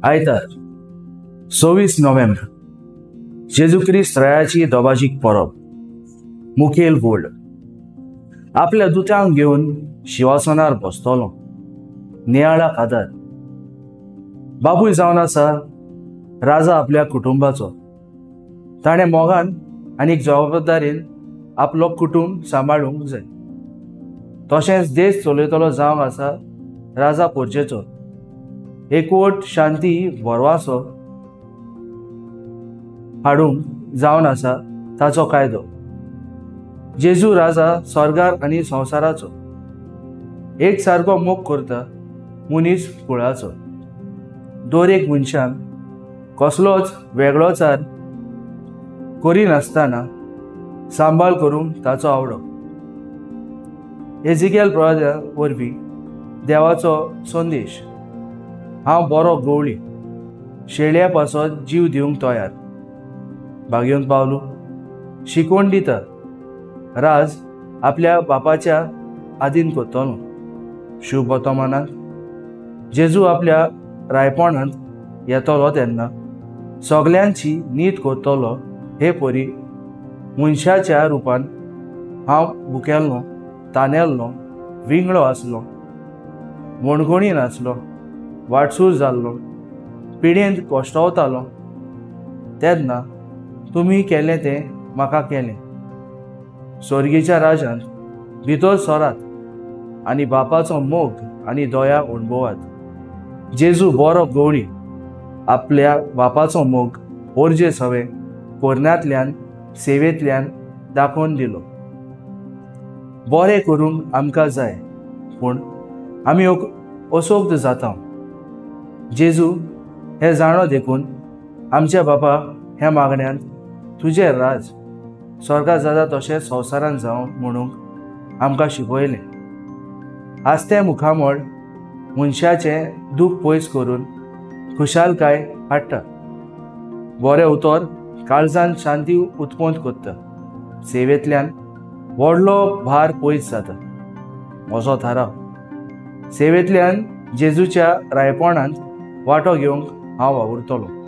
आयतार 26 नोव्हेंबर जेजू ख्रिस्त रयाची दोबाजीक परब मुखेल व्हड आपल्या दुत्यांक घेवन शिवासनार बसतलो नियाळा आदार बाबूय जावन आसा राजा आपल्या कुटुंबाचो ताणें मोगान आनी जबाबदारेन आपलो कुटुंब सांबाळूंक जाय तशेंच देश चलयतलो जावंक आसा राजा पोरचेचो एकवट शांती वरवासो हाडूंक जावन आसा ताचो कायदो जेजू राजा स्वर्गार आनी संवसाराचो एक सारको मोग करता मनीस कुळाचो दर एक मनशान कसलोच वेगळोचार करिनासतना सांबाळ करूंक ताचो आवडो एजिकेल प्रवाद्या वरवीं देवाचो संदेश हांव बरो गवळी शेळ्या पासत जीव दिवंक तयार भाग्योन पावलो शिकवण दिता राज आपल्या बापाच्या आदीन करतलो शुभ वर्तमानांत जेजू आपल्या रायपणांत येतलो तेन्ना सगल्यांची नीत करतलो हे परी मनशाच्या रुपान हांव भुकेल्लो तानेल्लो विंगडो आसलो मणगणीन आसलो वाटसूर जाल्लो पिडेंत कोश्टवतालो तेन्ना तुमी केलें तें म्हाका केलें स्वर्गीच्या राजांत भितर सरात आनी बापाचो मोग आनी दया अणभवात जेजू बरो गवळी आपल्या बापाचो मोग ओरजे सवे कोरण्यांतल्यान सेवेंतल्यान दाखोवन दिलो बरें करूंक आमकां जाय पूण आमी असोक्त जाता जेजू हे जाणो देखून आमच्या बापा ह्या मागण्यांत तुजें राज स्वर्गांत जाता तशें संवसारांत जावं म्हणूंक आमकां शिकयलें आस्ते मुखामळ मनशाचें दूख पयस करून खुशालकाय हाडटा बरें उतर काळजांत शांती उत्पन्न करता सेवेंतल्यान व्हडलो भार पयस जाता म्हजो थाराव सेवेंतल्यान जेजूच्या रायपणांत वांटो घेवंक हांव वावुरतलों